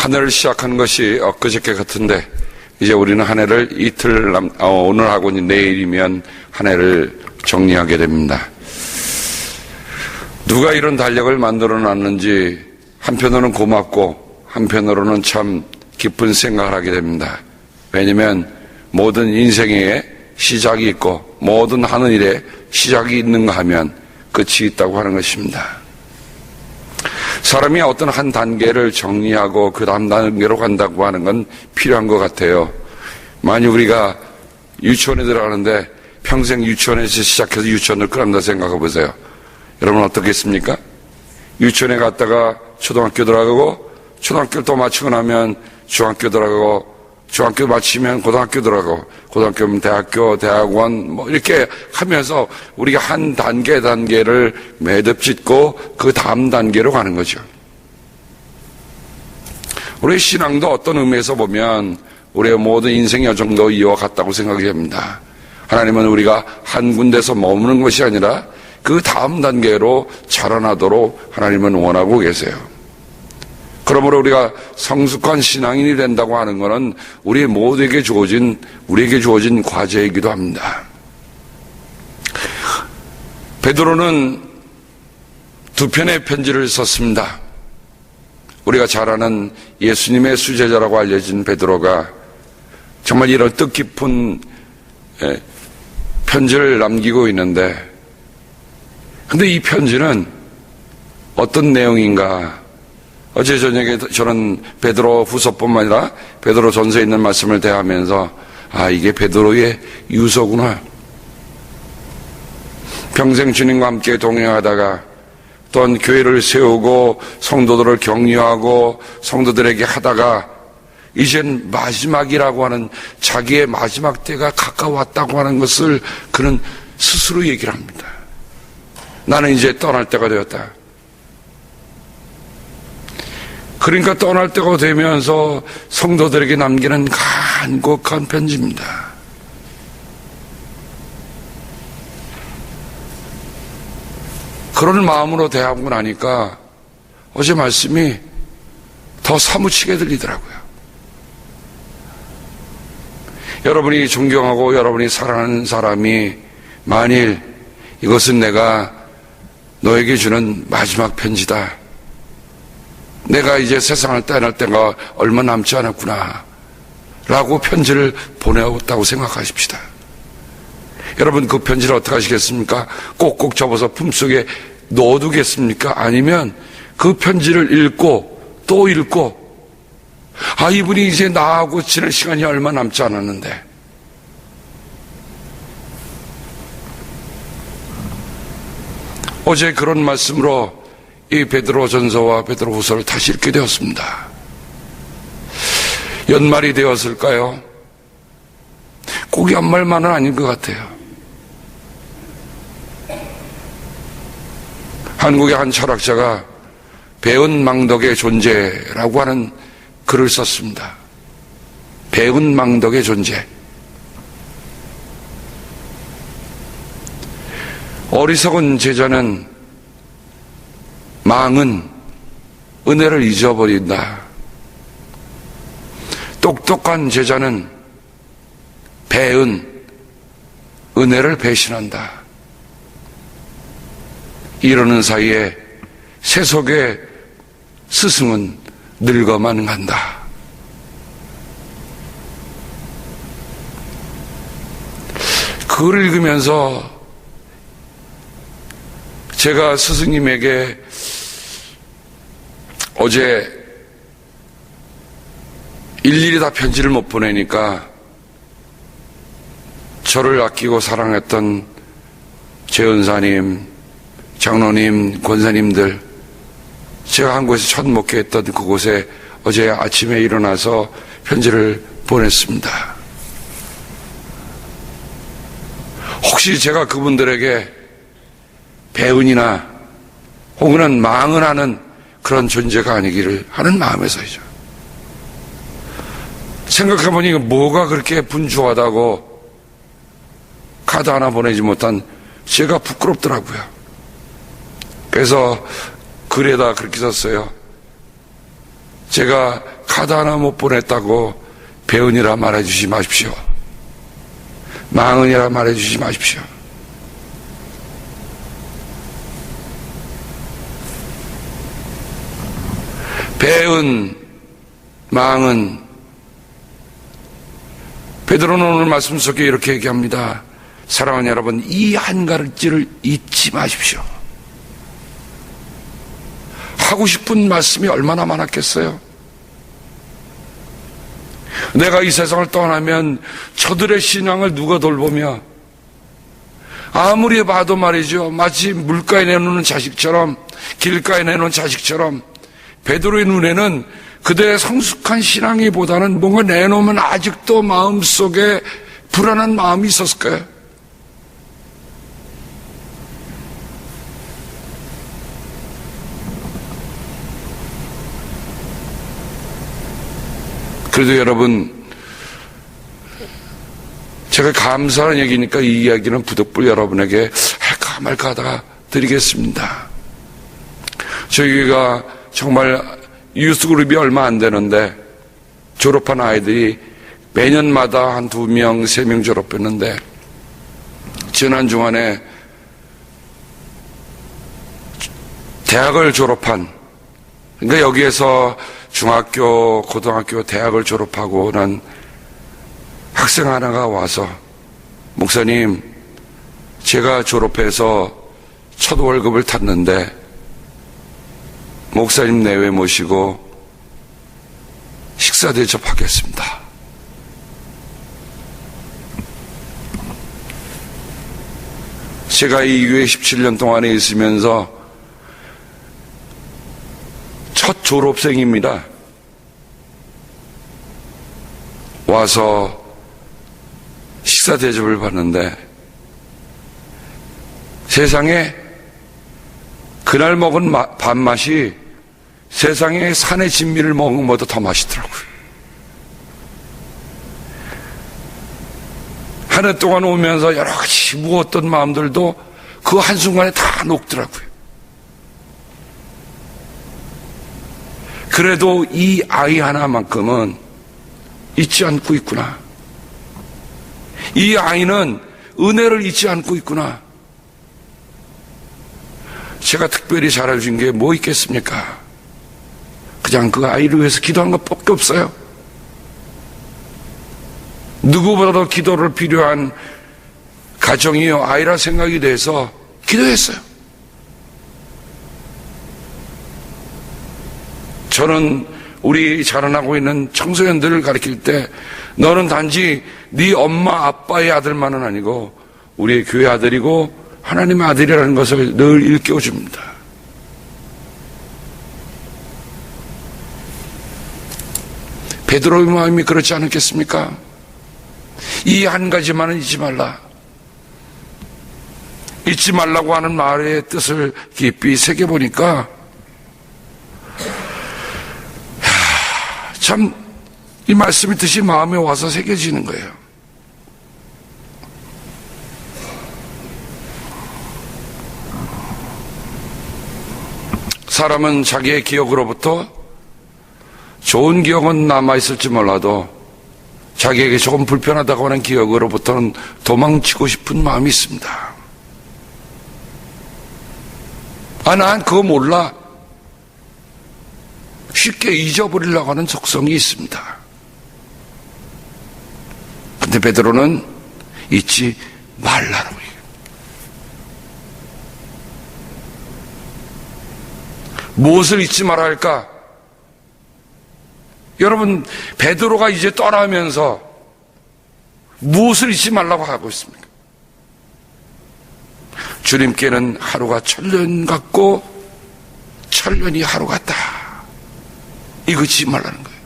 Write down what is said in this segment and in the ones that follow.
한 해를 시작한 것이 엊그저께 같은데 이제 우리는 한 해를 오늘하고 내일이면 한 해를 정리하게 됩니다. 누가 이런 달력을 만들어 놨는지 한편으로는 고맙고 한편으로는 참 기쁜 생각을 하게 됩니다. 왜냐하면 모든 인생에 시작이 있고 모든 하는 일에 시작이 있는가 하면 끝이 있다고 하는 것입니다. 사람이 어떤 한 단계를 정리하고 그 다음 단계로 간다고 하는 건 필요한 것 같아요. 만약 우리가 유치원에 들어가는데 평생 유치원에서 시작해서 유치원을 끝난다 생각해 보세요. 여러분 어떻겠습니까? 유치원에 갔다가 초등학교 들어가고 초등학교를 또 마치고 나면 중학교 들어가고 중학교 마치면 고등학교 들어가고 고등학교면 대학교, 대학원 뭐 이렇게 하면서 우리가 한 단계를 매듭 짓고 그 다음 단계로 가는 거죠. 우리의 신앙도 어떤 의미에서 보면 우리의 모든 인생 여정도 이와 같다고 생각이 됩니다. 하나님은 우리가 한 군데서 머무는 것이 아니라 그 다음 단계로 자라나도록 하나님은 원하고 계세요. 그러므로 우리가 성숙한 신앙인이 된다고 하는 것은 우리에게 주어진 과제이기도 합니다. 베드로는 두 편의 편지를 썼습니다. 우리가 잘 아는 예수님의 수제자라고 알려진 베드로가 정말 이런 뜻깊은 편지를 남기고 있는데, 근데 이 편지는 어떤 내용인가? 어제 저녁에 저는 베드로 후서뿐만 아니라 베드로 전서에 있는 말씀을 대하면서 이게 베드로의 유서구나. 평생 주님과 함께 동행하다가 또한 교회를 세우고 성도들을 격려하고 성도들에게 하다가 이젠 마지막이라고 하는 자기의 마지막 때가 가까웠다고 하는 것을 그는 스스로 얘기를 합니다. 나는 이제 떠날 때가 되었다. 그러니까 떠날 때가 되면서 성도들에게 남기는 간곡한 편지입니다. 그런 마음으로 대하고 나니까 어제 말씀이 더 사무치게 들리더라고요. 여러분이 존경하고 여러분이 사랑하는 사람이 만일 이것은 내가 너에게 주는 마지막 편지다. 내가 이제 세상을 떠날 때가 얼마 남지 않았구나 라고 편지를 보내었다고 생각하십시다. 여러분 그 편지를 어떻게 하시겠습니까? 꼭꼭 접어서 품속에 넣어두겠습니까? 아니면 그 편지를 읽고 또 읽고 이분이 이제 나하고 지낼 시간이 얼마 남지 않았는데 어제 그런 말씀으로 이 베드로 전서와 베드로 후서를 다시 읽게 되었습니다. 연말이 되었을까요? 꼭 연말만은 아닌 것 같아요. 한국의 한 철학자가 배은 망덕의 존재라고 하는 글을 썼습니다. 배은 망덕의 존재. 어리석은 제자는 망은 은혜를 잊어버린다. 똑똑한 제자는 배은 은혜를 배신한다. 이러는 사이에 세속의 스승은 늙어만 간다. 그걸 읽으면서 제가 스승님에게 어제 일일이 다 편지를 못 보내니까 저를 아끼고 사랑했던 재은사님, 장로님, 권사님들, 제가 한 곳에 첫 목회했던 그곳에 어제 아침에 일어나서 편지를 보냈습니다. 혹시 제가 그분들에게 배은이나 혹은 망은 하는 그런 존재가 아니기를 하는 마음에서이죠. 생각해보니 뭐가 그렇게 분주하다고 카드 하나 보내지 못한 제가 부끄럽더라고요. 그래서 글에다 그렇게 썼어요. 제가 카드 하나 못 보냈다고 배은이라 말해주지 마십시오. 망은이라 말해주지 마십시오. 배은, 망은. 베드로는 오늘 말씀 속에 이렇게 얘기합니다. 사랑하는 여러분, 이 한 가지를 잊지 마십시오. 하고 싶은 말씀이 얼마나 많았겠어요? 내가 이 세상을 떠나면 저들의 신앙을 누가 돌보며, 아무리 봐도 말이죠, 마치 물가에 내놓는 자식처럼, 길가에 내놓는 자식처럼 베드로의 눈에는 그들의 성숙한 신앙이보다는 뭔가 내놓으면 아직도 마음속에 불안한 마음이 있었을 거예요. 그래도 여러분, 제가 감사한 얘기니까 이 이야기는 부득불 여러분에게 할까 말까 하다가 드리겠습니다. 저희가 정말 유스그룹이 얼마 안 되는데 졸업한 아이들이 매년마다 한 2명, 3명 졸업했는데 지난 주간에 대학을 졸업한, 그러니까 여기에서 중학교, 고등학교, 대학을 졸업하고 난 학생 하나가 와서, 목사님, 제가 졸업해서 첫 월급을 탔는데 목사님 내외 모시고 식사 대접하겠습니다. 제가 이 교회 17년 동안에 있으면서 첫 졸업생입니다. 와서 식사 대접을 받는데 세상에 그날 먹은 밥맛이 세상에 산의 진미를 먹은 것보다 더 맛있더라고요. 한 해 동안 오면서 여러 가지 무었던 마음들도 그 한순간에 다 녹더라고요. 그래도 이 아이 하나만큼은 잊지 않고 있구나. 이 아이는 은혜를 잊지 않고 있구나. 제가 특별히 잘해준 게 뭐 있겠습니까? 그냥 그 아이를 위해서 기도한 것밖에 없어요. 누구보다도 기도를 필요한 가정이요, 아이라 생각이 돼서 기도했어요. 저는 우리 자라나고 있는 청소년들을 가르칠 때 너는 단지 네 엄마 아빠의 아들만은 아니고 우리의 교회 아들이고 하나님의 아들이라는 것을 늘 일깨워줍니다. 베드로의 마음이 그렇지 않겠습니까? 이 한 가지만은 잊지 말라. 잊지 말라고 하는 말의 뜻을 깊이 새겨보니까 참 이 말씀의 뜻이 마음에 와서 새겨지는 거예요. 사람은 자기의 기억으로부터 좋은 기억은 남아있을지 몰라도 자기에게 조금 불편하다고 하는 기억으로부터는 도망치고 싶은 마음이 있습니다. 난 그거 몰라. 쉽게 잊어버리려고 하는 속성이 있습니다. 근데 베드로는 잊지 말라고 해요. 무엇을 잊지 말아야 할까? 여러분, 베드로가 이제 떠나면서 무엇을 잊지 말라고 하고 있습니까? 주님께는 하루가 천년 같고 천년이 하루 같다. 이거 잊지 말라는 거예요.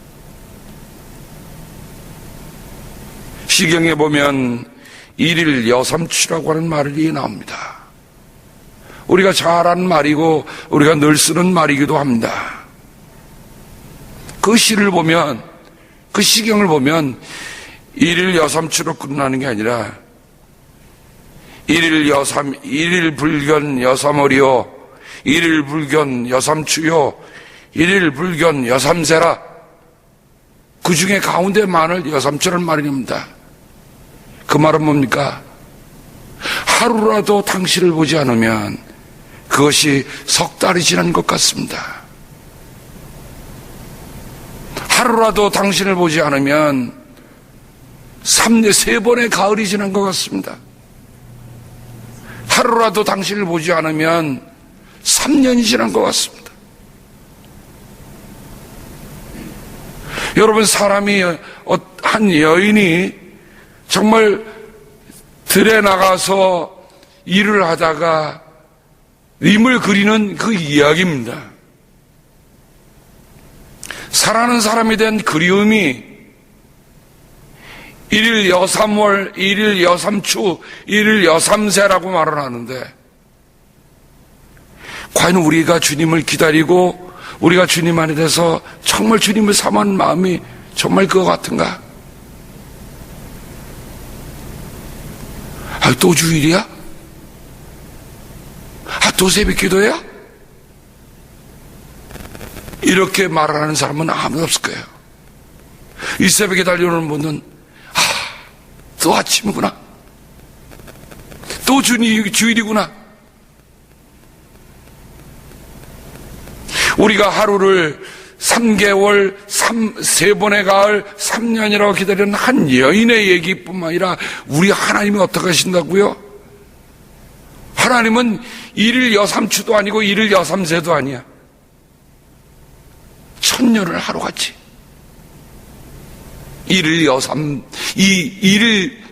시경에 보면 일일 여삼추라고 하는 말이 나옵니다. 우리가 잘 아는 말이고 우리가 늘 쓰는 말이기도 합니다. 그 시를 보면, 그 시경을 보면 일일 여삼추로 끝나는 게 아니라 일일 불견 여삼월이요, 일일 불견 여삼추요, 일일 불견 여삼세라. 그 중에 가운데 많을 여삼처럼 말입니다. 그 말은 뭡니까? 하루라도 당신을 보지 않으면 그것이 석 달이 지난 것 같습니다. 하루라도 당신을 보지 않으면 3번의 가을이 지난 것 같습니다. 하루라도 당신을 보지 않으면 3년이 지난 것 같습니다. 여러분, 사람이, 한 여인이 정말 들에 나가서 일을 하다가 임을 그리는 그 이야기입니다. 사랑하는 사람에 대한 그리움이 일일 여삼월, 일일 여삼추, 일일 여삼세라고 말을 하는데, 과연 우리가 주님을 기다리고 우리가 주님 안에 대해서 정말 주님을 사모하는 마음이 정말 그거 같은가? 또 주일이야? 또 새벽 기도야? 이렇게 말을 하는 사람은 아무도 없을 거예요. 이 새벽에 달려오는 분은 또 아침이구나, 또 주일이구나. 우리가 하루를 3개월, 3번의 가을, 3년이라고 기다리는 한 여인의 얘기뿐만 아니라 우리 하나님이 어떻게 하신다고요? 하나님은 일일 여삼추도 아니고 일일 여삼세도 아니야. 천년을 하루같이. 일일 여삼, 일일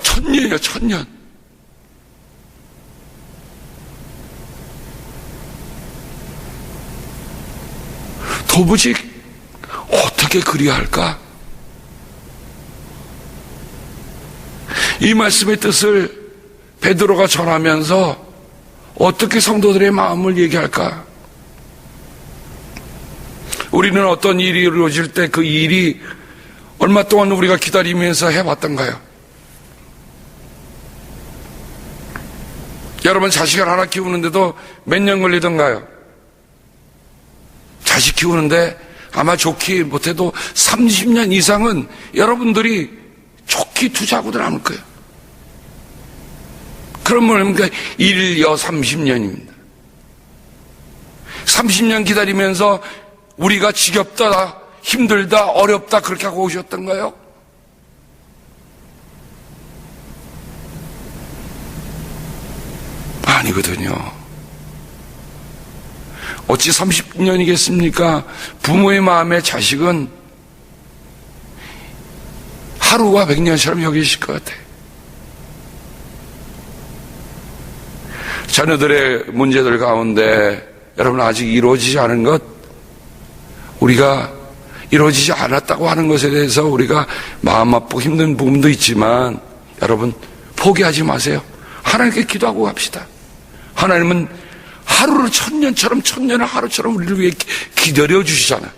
천년이에요, 천년. 도무지 어떻게 그리야 할까? 이 말씀의 뜻을 베드로가 전하면서 어떻게 성도들의 마음을 얘기할까? 우리는 어떤 일이 이루어질 때 그 일이 얼마 동안 우리가 기다리면서 해왔던가요? 여러분, 자식을 하나 키우는데도 몇 년 걸리던가요? 자식 키우는데 아마 좋게 못해도 30년 이상은 여러분들이 좋게 투자하고도 남을 거예요. 그러면 그러니까 1여 30년입니다. 30년 기다리면서 우리가 지겹다, 힘들다, 어렵다 그렇게 하고 오셨던가요? 아니거든요. 어찌 30년이겠습니까? 부모의 마음에 자식은 하루가 100년처럼 여기실 것 같아요. 자녀들의 문제들 가운데 여러분, 아직 이루어지지 않은 것, 우리가 이루어지지 않았다고 하는 것에 대해서 우리가 마음 아프고 힘든 부분도 있지만 여러분, 포기하지 마세요. 하나님께 기도하고 갑시다. 하나님은 하루를 천년처럼, 천년을 하루처럼 우리를 위해 기다려 주시잖아요.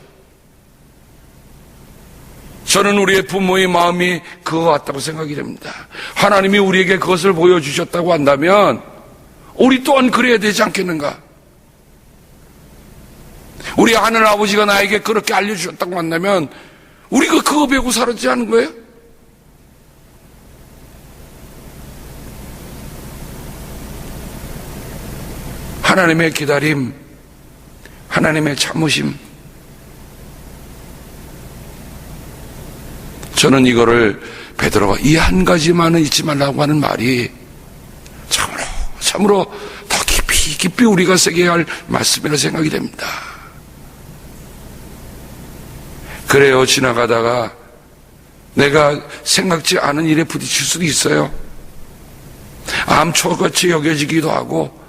저는 우리의 부모의 마음이 그거 같다고 생각이 됩니다. 하나님이 우리에게 그것을 보여주셨다고 한다면 우리 또한 그래야 되지 않겠는가? 우리 하늘 아버지가 나에게 그렇게 알려주셨다고 한다면 우리가 그거 배우고 살았지 않은 거예요? 하나님의 기다림, 하나님의 참으심. 저는 이거를 베드로가 이 한 가지만은 잊지 말라고 하는 말이 참으로 더 깊이 우리가 새겨야 할 말씀이라 생각이 됩니다. 그래요, 지나가다가 내가 생각지 않은 일에 부딪힐 수도 있어요. 암초같이 여겨지기도 하고,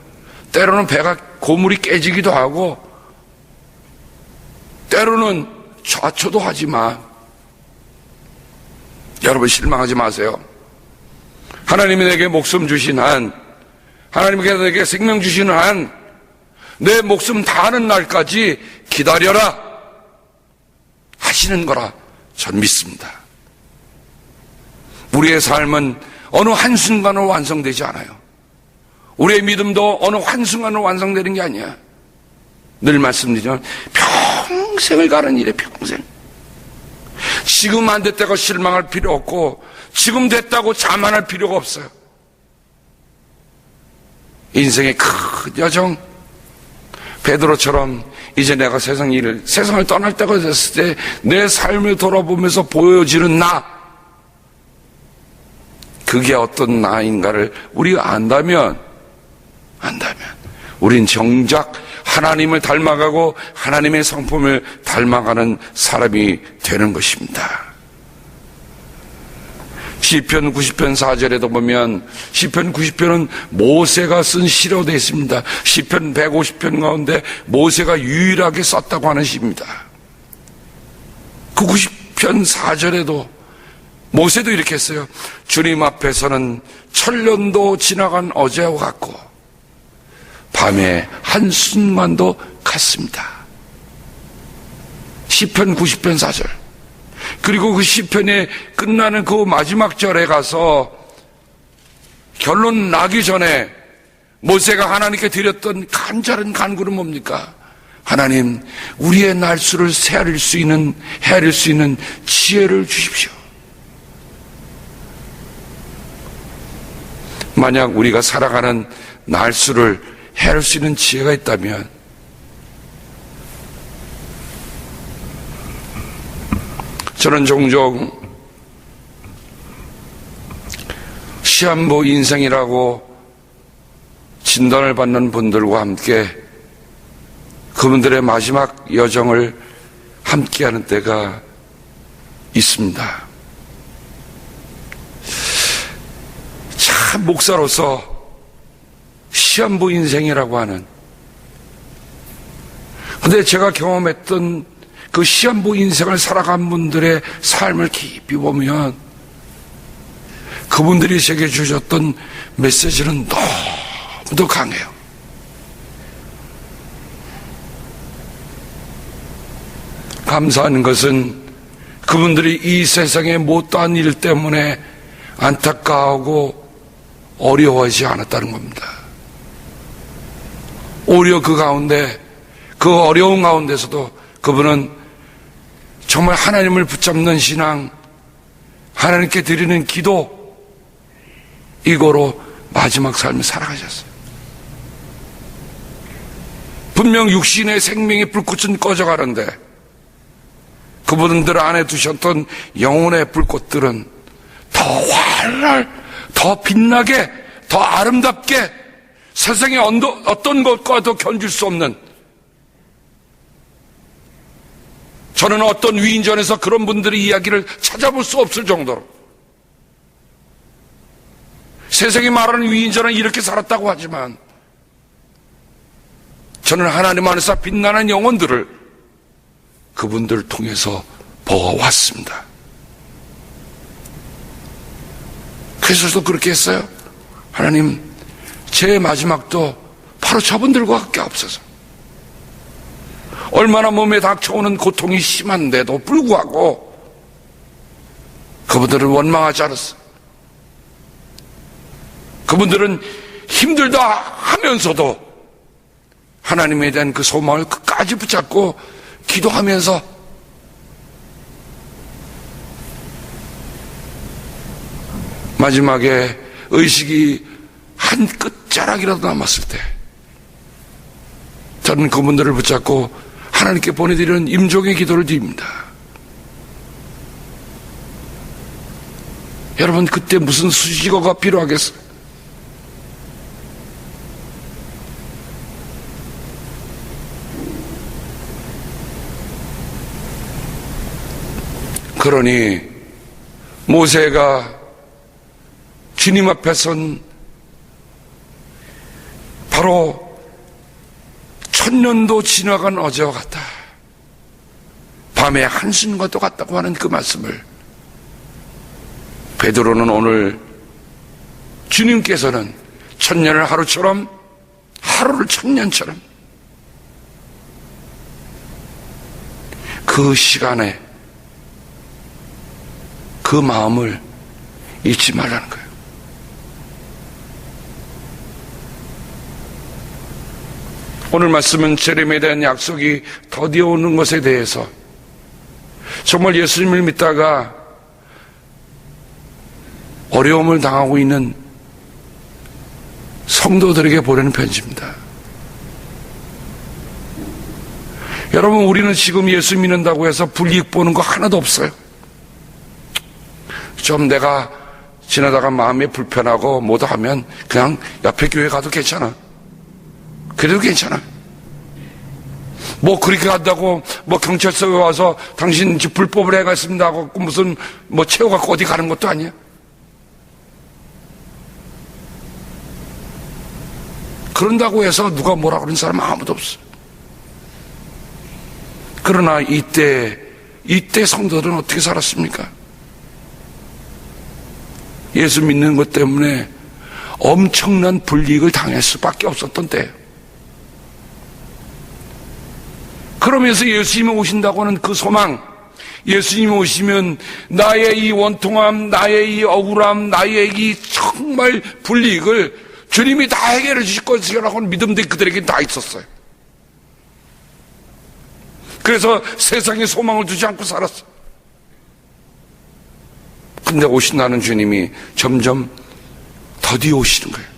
때로는 배가 고물이 깨지기도 하고, 때로는 좌초도 하지만 여러분, 실망하지 마세요. 하나님이 내게 목숨 주신 한, 하나님이 내게 생명 주시는 한, 내 목숨 다하는 날까지 기다려라 하시는 거라 전 믿습니다. 우리의 삶은 어느 한순간으로 완성되지 않아요. 우리의 믿음도 어느 한순간으로 완성되는 게 아니야. 늘 말씀드리지만 평생을 가는 일에 평생. 지금 안 됐다고 실망할 필요 없고 지금 됐다고 자만할 필요가 없어요. 인생의 큰 여정, 베드로처럼 이제 내가 세상을 떠날 때가 됐을 때 내 삶을 돌아보면서 보여지는 나, 그게 어떤 나인가를 우리가 안다면 우린 정작 하나님을 닮아가고 하나님의 성품을 닮아가는 사람이 되는 것입니다. 시편 90편 4절에도 보면 시편 90편은 모세가 쓴 시로 되어 있습니다. 시편 150편 가운데 모세가 유일하게 썼다고 하는 시입니다. 그 90편 4절에도 모세도 이렇게 했어요. 주님 앞에서는 천년도 지나간 어제와 같고 밤의 한순간도 같습니다. 시편 90편 4절. 그리고 그 시편이 끝나는 그 마지막 절에 가서 결론 나기 전에 모세가 하나님께 드렸던 간절한 간구는 뭡니까? 하나님, 우리의 날수를 헤아릴 수 있는 지혜를 주십시오. 만약 우리가 살아가는 날수를 헤아릴 수 있는 지혜가 있다면 저는 종종 시한부 인생이라고 진단을 받는 분들과 함께 그분들의 마지막 여정을 함께하는 때가 있습니다. 참 목사로서 시한부 인생이라고 하는, 근데 제가 경험했던 그 시한부 인생을 살아간 분들의 삶을 깊이 보면 그분들이 제게 주셨던 메시지는 너무도 강해요. 감사한 것은 그분들이 이 세상의 못다한 일 때문에 안타까워하고 어려워하지 않았다는 겁니다. 오히려 그 가운데, 그 어려운 가운데서도 그분은 정말 하나님을 붙잡는 신앙, 하나님께 드리는 기도, 이거로 마지막 삶을 살아가셨어요. 분명 육신의 생명의 불꽃은 꺼져가는데 그분들 안에 두셨던 영혼의 불꽃들은 더 활랄, 더 빛나게, 더 아름답게, 세상의 어떤 것과도 견줄 수 없는, 저는 어떤 위인전에서 그런 분들의 이야기를 찾아볼 수 없을 정도로, 세상이 말하는 위인전은 이렇게 살았다고 하지만 저는 하나님 안에서 빛나는 영혼들을 그분들을 통해서 보아왔습니다. 그래서 저도 그렇게 했어요. 하나님, 제 마지막도 바로 저분들과 함께 없어서, 얼마나 몸에 닥쳐오는 고통이 심한데도 불구하고 그분들을 원망하지 않았어요. 그분들은 힘들다 하면서도 하나님에 대한 그 소망을 끝까지 붙잡고 기도하면서 마지막에 의식이 한 끝자락이라도 남았을 때 저는 그분들을 붙잡고 하나님께 보내드리는 임종의 기도를 드립니다. 여러분, 그때 무슨 수식어가 필요하겠어요? 그러니 모세가 주님 앞에 선 바로 천년도 지나간 어제와 같다, 밤의 한순간과 똑같다고 하는 그 말씀을 베드로는 오늘 주님께서는 천년을 하루처럼, 하루를 천년처럼, 그 시간에 그 마음을 잊지 말라는 거예요. 오늘 말씀은 재림에 대한 약속이 더디어 오는 것에 대해서 정말 예수님을 믿다가 어려움을 당하고 있는 성도들에게 보내는 편지입니다. 여러분, 우리는 지금 예수 믿는다고 해서 불이익 보는 거 하나도 없어요. 좀 내가 지나다가 마음이 불편하고 뭐다 하면 그냥 옆에 교회 가도 괜찮아. 그래도 괜찮아. 뭐 그렇게 한다고 뭐 경찰서에 와서 당신 집 불법을 해갔습니다 하고 무슨 뭐 채워갖고 어디 가는 것도 아니야. 그런다고 해서 누가 뭐라 그러는 사람 아무도 없어. 그러나 이때 성도들은 어떻게 살았습니까? 예수 믿는 것 때문에 엄청난 불이익을 당할 수밖에 없었던 때예요. 그러면서 예수님이 오신다고 하는 그 소망, 예수님이 오시면 나의 이 원통함, 나의 이 억울함, 나의 이 정말 불이익을 주님이 다 해결해 주실 것이라고 하는 믿음들이 그들에게 다 있었어요. 그래서 세상에 소망을 두지 않고 살았어요. 근데 오신다는 주님이 점점 더디어 오시는 거예요.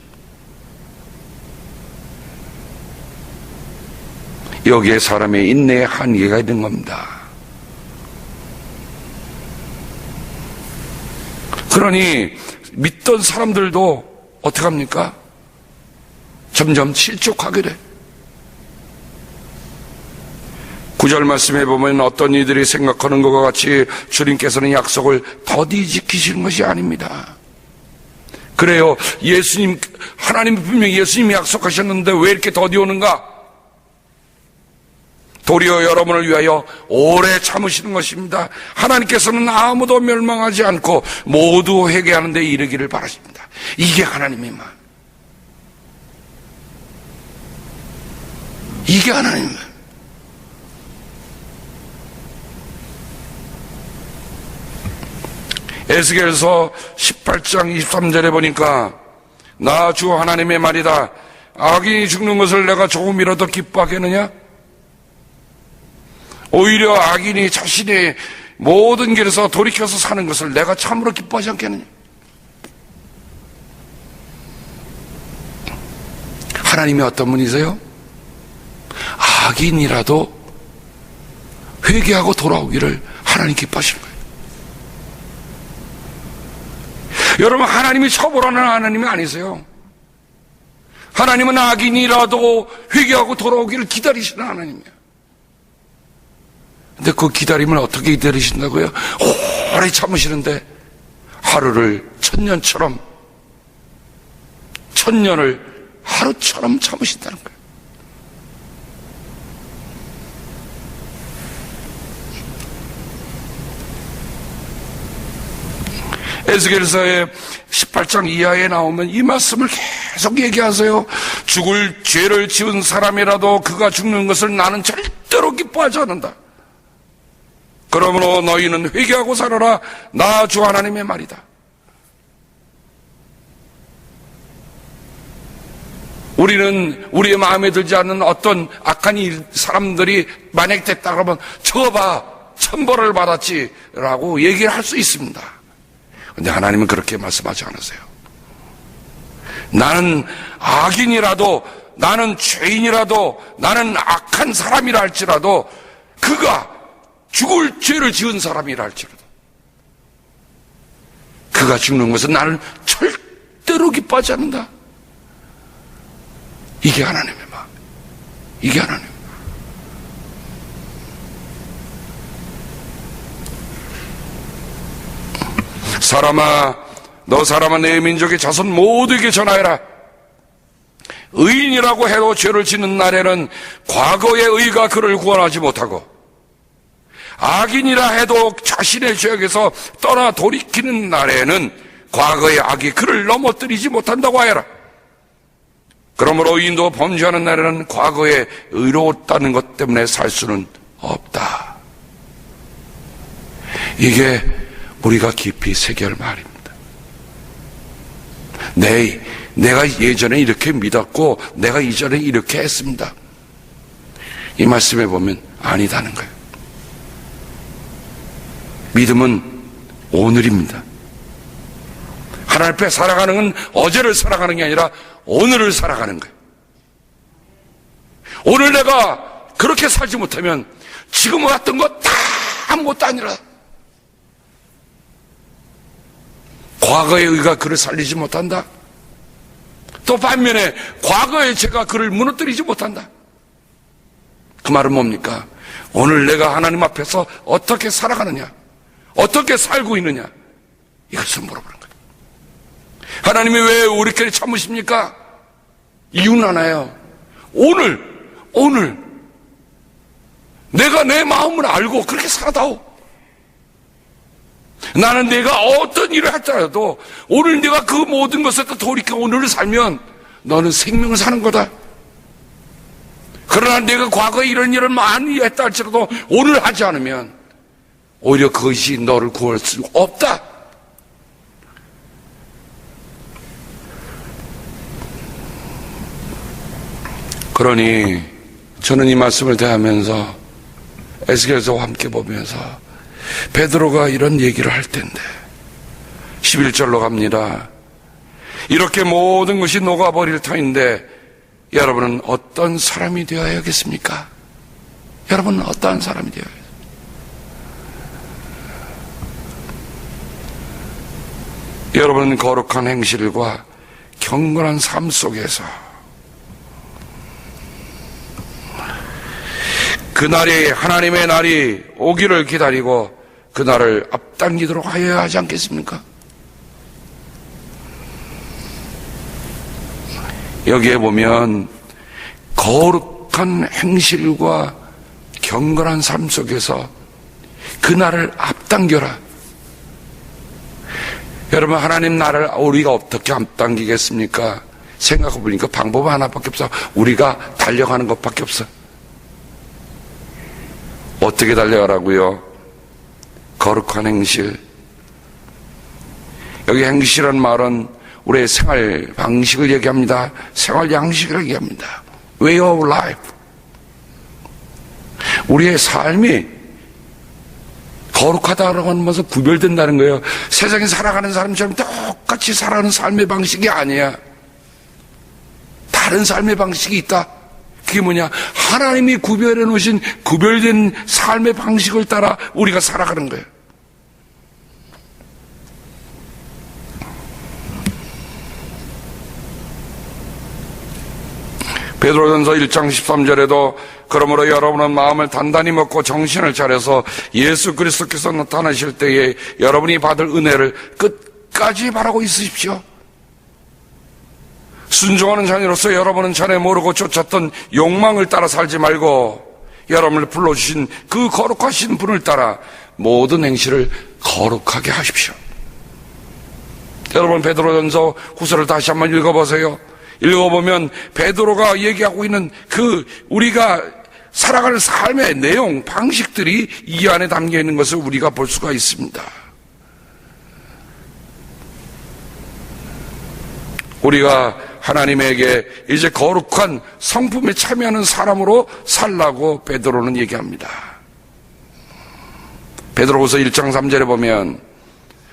여기에 사람의 인내의 한계가 있는 겁니다. 그러니 믿던 사람들도 어떻게 합니까? 점점 실족하게 돼. 9절 말씀해 보면 어떤 이들이 생각하는 것과 같이 주님께서는 약속을 더디 지키시는 것이 아닙니다. 그래요. 하나님이 분명히 예수님이 약속하셨는데 왜 이렇게 더디 오는가? 도리어 여러분을 위하여 오래 참으시는 것입니다. 하나님께서는 아무도 멸망하지 않고 모두 회개하는 데 이르기를 바라십니다. 이게 하나님의 마음. 이게 하나님의 마음. 에스겔서 18장 23절에 보니까 나 주 하나님의 말이다. 악인이 죽는 것을 내가 조금이라도 기뻐하겠느냐? 오히려 악인이 자신의 모든 길에서 돌이켜서 사는 것을 내가 참으로 기뻐하지 않겠느냐? 하나님이 어떤 분이세요? 악인이라도 회개하고 돌아오기를 하나님 기뻐하시는 거예요. 여러분, 하나님이 처벌하는 하나님이 아니세요. 하나님은 악인이라도 회개하고 돌아오기를 기다리시는 하나님이에요. 근데 그 기다림을 어떻게 기다리신다고요? 오래 참으시는데 하루를 천년처럼, 천년을 하루처럼 참으신다는 거예요. 에스겔서의 18장 이하에 나오면 이 말씀을 계속 얘기하세요. 죽을 죄를 지은 사람이라도 그가 죽는 것을 나는 절대로 기뻐하지 않는다. 그러므로 너희는 회개하고 살아라. 나 주 하나님의 말이다. 우리는 우리의 마음에 들지 않는 어떤 악한 사람들이 만약 됐다 그러면 저거 봐, 천벌을 받았지라고 얘기를 할 수 있습니다. 근데 하나님은 그렇게 말씀하지 않으세요. 나는 악인이라도, 나는 죄인이라도, 나는 악한 사람이라 할지라도, 그가 죽을 죄를 지은 사람이라 할지라도 그가 죽는 것은 나는 절대로 기뻐하지 않는다. 이게 하나님의 마음. 이게 하나님. 너 사람아 내 민족의 자손 모두에게 전하여라. 의인이라고 해도 죄를 짓는 날에는 과거의 의가 그를 구원하지 못하고 악인이라 해도 자신의 죄악에서 떠나 돌이키는 날에는 과거의 악이 그를 넘어뜨리지 못한다고 하여라. 그러므로 의인도 범죄하는 날에는 과거에 의로웠다는 것 때문에 살 수는 없다. 이게 우리가 깊이 새겨야 할 말입니다. 내가 예전에 이렇게 믿었고 내가 이전에 이렇게 했습니다. 이 말씀에 보면 아니다는 거예요. 믿음은 오늘입니다. 하나님 앞에 살아가는 건 어제를 살아가는 게 아니라 오늘을 살아가는 거예요. 오늘 내가 그렇게 살지 못하면 지금 왔던 거 다 아무것도 아니라 과거의 의가 그를 살리지 못한다. 또 반면에 과거의 죄가 그를 무너뜨리지 못한다. 그 말은 뭡니까? 오늘 내가 하나님 앞에서 어떻게 살아가느냐, 어떻게 살고 있느냐, 이것을 물어보는 거예요. 하나님이 왜 우리끼리 참으십니까? 이유는 하나예요. 오늘 내가 내 마음을 알고 그렇게 살아다오. 나는 내가 어떤 일을 할지라도 오늘 내가 그 모든 것을 돌이켜 오늘을 살면 너는 생명을 사는 거다. 그러나 내가 과거에 이런 일을 많이 했다 할지라도 오늘 하지 않으면 오히려 그것이 너를 구할 수 없다. 그러니 저는 이 말씀을 대하면서 에스겔서와 함께 보면서 베드로가 이런 얘기를 할 텐데 11절로 갑니다. 이렇게 모든 것이 녹아버릴 터인데 여러분은 어떤 사람이 되어야겠습니까? 여러분은 어떠한 사람이 되어야겠습니까? 여러분은 거룩한 행실과 경건한 삶 속에서 그날이 하나님의 날이 오기를 기다리고 그날을 앞당기도록 하여야 하지 않겠습니까? 여기에 보면 거룩한 행실과 경건한 삶 속에서 그날을 앞당겨라. 여러분, 하나님 나라를 우리가 어떻게 앞당기겠습니까? 생각해 보니까 방법 하나밖에 없어. 우리가 달려가는 것밖에 없어. 어떻게 달려가라고요? 거룩한 행실. 여기 행실이라는 말은 우리의 생활 방식을 얘기합니다. 생활 양식을 얘기합니다. Way of life. 우리의 삶이 거룩하다라고 하는 것은 구별된다는 거예요. 세상에 살아가는 사람처럼 똑같이 살아가는 삶의 방식이 아니야. 다른 삶의 방식이 있다. 그게 뭐냐? 하나님이 구별해 놓으신 구별된 삶의 방식을 따라 우리가 살아가는 거예요. 베드로전서 1장 13절에도 그러므로 여러분은 마음을 단단히 먹고 정신을 차려서 예수 그리스도께서 나타나실 때에 여러분이 받을 은혜를 끝까지 바라고 있으십시오. 순종하는 자녀로서 여러분은 전에 모르고 쫓았던 욕망을 따라 살지 말고 여러분을 불러주신 그 거룩하신 분을 따라 모든 행실을 거룩하게 하십시오. 여러분, 베드로전서 후서를 다시 한번 읽어보세요. 읽어보면 베드로가 얘기하고 있는 그 우리가 살아가는 삶의 내용, 방식들이 이 안에 담겨 있는 것을 우리가 볼 수가 있습니다. 우리가 하나님에게 이제 거룩한 성품에 참여하는 사람으로 살라고 베드로는 얘기합니다. 베드로후서 1장 3절에 보면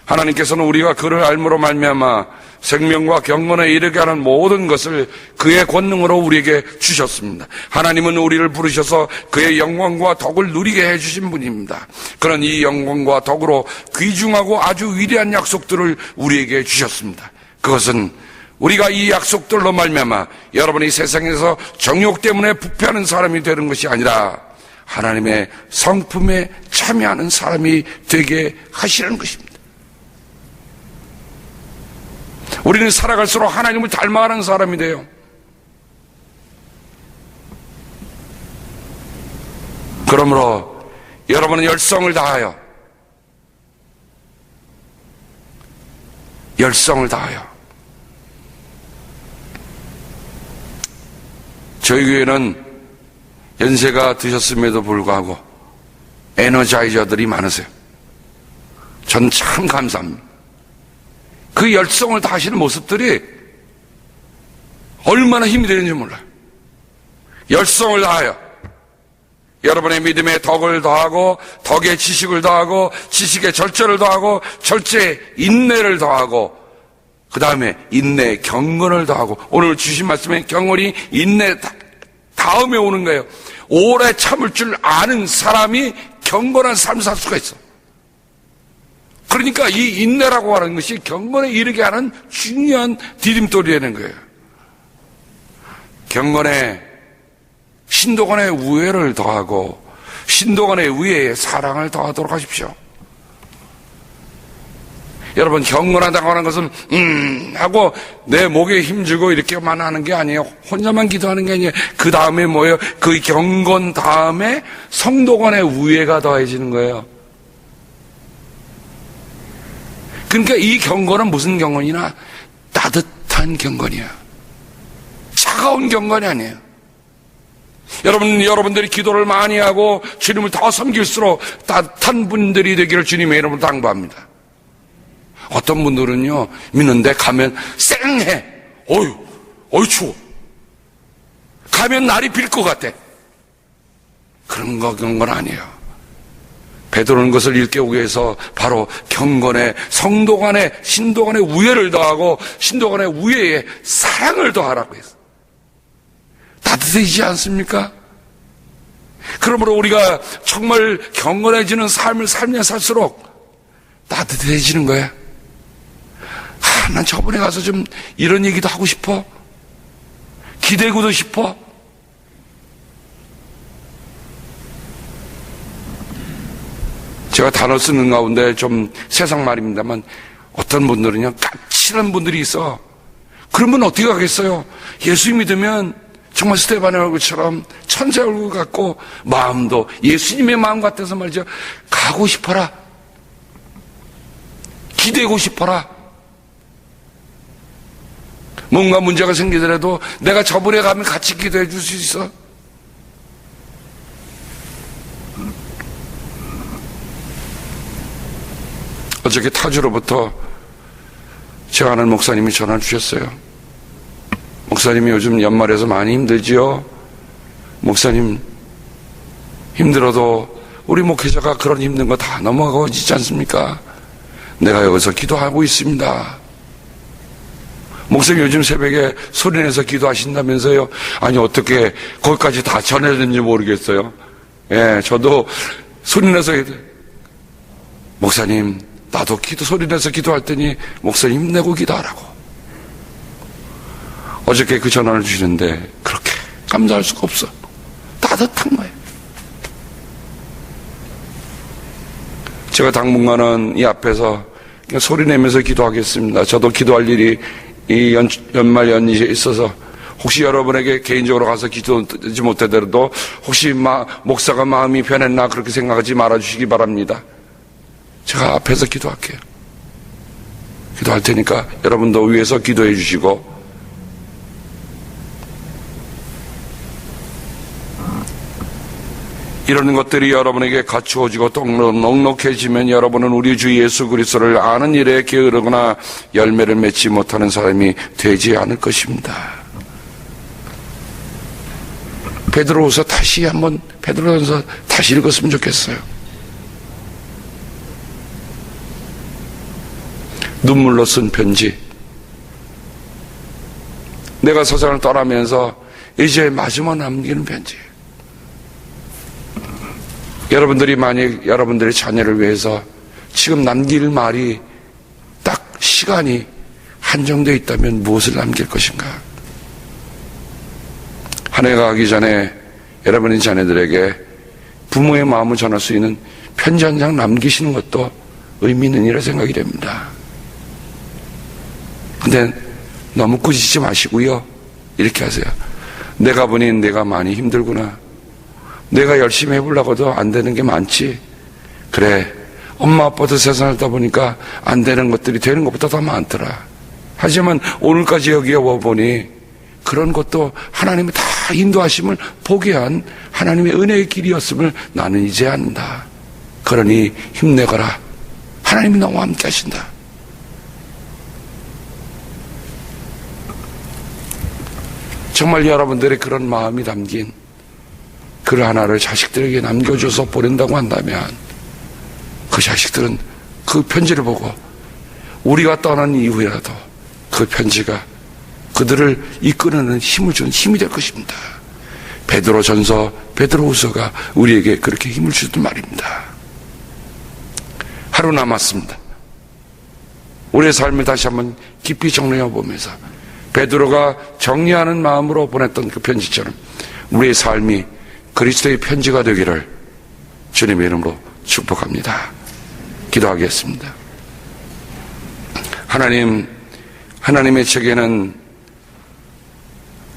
하나님께서는 우리가 그를 알므로 말미암아 생명과 경건에 이르게 하는 모든 것을 그의 권능으로 우리에게 주셨습니다. 하나님은 우리를 부르셔서 그의 영광과 덕을 누리게 해주신 분입니다. 그런 이 영광과 덕으로 귀중하고 아주 위대한 약속들을 우리에게 주셨습니다. 그것은 우리가 이 약속들로 말미암아 여러분이 세상에서 정욕 때문에 부패하는 사람이 되는 것이 아니라 하나님의 성품에 참여하는 사람이 되게 하시는 것입니다. 우리는 살아갈수록 하나님을 닮아가는 사람이 돼요. 그러므로 여러분은 열성을 다하여 저희 교회는 연세가 드셨음에도 불구하고 에너자이저들이 많으세요. 전 참 감사합니다. 그 열성을 다하시는 모습들이 얼마나 힘이 되는지 몰라요. 열성을 다하여 여러분의 믿음에 덕을 더하고 덕에 지식을 더하고 지식에 절제를 더하고 절제에 인내를 더하고 그 다음에 인내에 경건을 더하고 오늘 주신 말씀에 경건이 인내 다음에 오는 거예요. 오래 참을 줄 아는 사람이 경건한 삶을 살 수가 있어. 그러니까 이 인내라고 하는 것이 경건에 이르게 하는 중요한 디딤돌이 되는 거예요. 경건에 신도간의 우애를 더하고 신도간의 우애에 사랑을 더하도록 하십시오. 여러분, 경건하다고 하는 것은 하고 내 목에 힘주고 이렇게만 하는 게 아니에요. 혼자만 기도하는 게 아니에요. 그 다음에 뭐예요? 그 경건 다음에 성도간의 우애가 더해지는 거예요. 그러니까 이 경건은 무슨 경건이나 따뜻한 경건이야. 차가운 경건이 아니에요. 여러분들이 기도를 많이 하고 주님을 더 섬길수록 따뜻한 분들이 되기를 주님의 이름으로 당부합니다. 어떤 분들은요, 믿는데 가면 쌩해. 어휴 추워. 가면 날이 빌 것 같아. 그런 건 아니에요. 베드로는 것을 일깨우기 위해서 바로 경건에 성도 간에 신도 간에 우애를 더하고 신도 간에 우애에 사랑을 더하라고 했어요. 따뜻해지지 않습니까? 그러므로 우리가 정말 경건해지는 삶을 살면 살수록 따뜻해지는 거야. 난 저번에 가서 좀 이런 얘기도 하고 싶어. 기대고도 싶어. 제가 단어 쓰는 가운데 좀 세상 말입니다만 어떤 분들은요, 까칠한 분들이 있어. 그러면 어떻게 하겠어요? 예수 믿으면 정말 스테반의 얼굴처럼 천사 얼굴 같고 마음도 예수님의 마음 같아서 말이죠. 가고 싶어라. 기대고 싶어라. 뭔가 문제가 생기더라도 내가 저분에 가면 같이 기도해 줄 수 있어. 어저께 타주로부터 제가 아는 목사님이 전화를 주셨어요. 목사님이 요즘 연말에서 많이 힘들지요? 목사님, 힘들어도 우리 목회자가 그런 힘든 거 다 넘어가고 있지 않습니까? 내가 여기서 기도하고 있습니다. 목사님 요즘 새벽에 소리내서 기도하신다면서요? 아니, 어떻게 거기까지 다 전해졌는지 모르겠어요. 예, 저도 소리내서, 목사님, 나도 소리내서 기도할 테니 목사님 힘내고 기도하라고. 어저께 그 전화를 주시는데 그렇게 감사할 수가 없어. 따뜻한 거예요. 제가 당분간은 이 앞에서 그냥 소리내면서 기도하겠습니다. 저도 기도할 일이 이 연말 연시에 있어서 혹시 여러분에게 개인적으로 가서 기도하지 못하더라도 혹시 목사가 마음이 변했나 그렇게 생각하지 말아주시기 바랍니다. 제가 앞에서 기도할게요. 기도할 테니까 여러분도 위에서 기도해 주시고, 이런 것들이 여러분에게 갖추어지고 넉넉해지면 여러분은 우리 주 예수 그리스도를 아는 일에 게으르거나 열매를 맺지 못하는 사람이 되지 않을 것입니다. 베드로후서 다시 한번 베드로전서 다시 읽었으면 좋겠어요. 눈물로 쓴 편지. 내가 세상을 떠나면서 이제 마지막 남기는 편지. 여러분들이 만약 여러분들의 자녀를 위해서 지금 남길 말이 딱 시간이 한정되어 있다면 무엇을 남길 것인가? 한 해가 가기 전에 여러분의 자녀들에게 부모의 마음을 전할 수 있는 편지 한 장 남기시는 것도 의미 있는 일이라 생각이 됩니다. 근데 너무 꾸짖지 마시고요. 이렇게 하세요. 내가 보니 내가 많이 힘들구나. 내가 열심히 해보려고도 안 되는 게 많지. 그래, 엄마 아빠도 세상 살다 보니까 안 되는 것들이 되는 것보다 더 많더라. 하지만 오늘까지 여기에 와보니 그런 것도 하나님의 다 인도하심을 보게 한 하나님의 은혜의 길이었음을 나는 이제 안다. 그러니 힘내거라. 하나님이 너와 함께 하신다. 정말 여러분들의 그런 마음이 담긴 그 글 하나를 자식들에게 남겨줘서 보낸다고 한다면 그 자식들은 그 편지를 보고 우리가 떠난 이후에라도 그 편지가 그들을 이끄는 힘을 주는 힘이 될 것입니다. 베드로전서, 베드로후서가 우리에게 그렇게 힘을 주던 말입니다. 하루 남았습니다. 우리의 삶을 다시 한번 깊이 정리해 보면서 베드로가 정리하는 마음으로 보냈던 그 편지처럼 우리의 삶이 그리스도의 편지가 되기를 주님의 이름으로 축복합니다. 기도하겠습니다. 하나님, 하나님의 책에는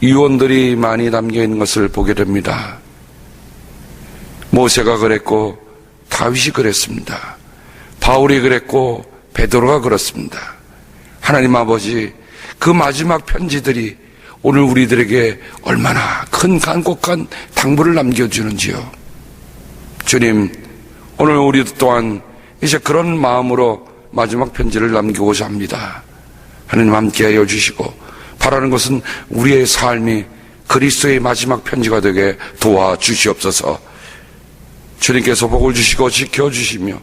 유언들이 많이 담겨 있는 것을 보게 됩니다. 모세가 그랬고 다윗이 그랬습니다. 바울이 그랬고 베드로가 그렇습니다. 하나님 아버지, 그 마지막 편지들이 오늘 우리들에게 얼마나 큰 간곡한 당부를 남겨주는지요. 주님, 오늘 우리도 또한 이제 그런 마음으로 마지막 편지를 남기고자 합니다. 하나님 함께하여 주시고 바라는 것은 우리의 삶이 그리스도의 마지막 편지가 되게 도와주시옵소서. 주님께서 복을 주시고 지켜주시며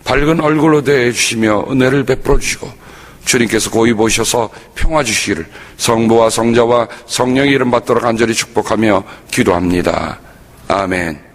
밝은 얼굴로 대해주시며 은혜를 베풀어 주시고 주님께서 고이 보셔서 평화 주시기를 성부와 성자와 성령의 이름 받도록 간절히 축복하며 기도합니다. 아멘.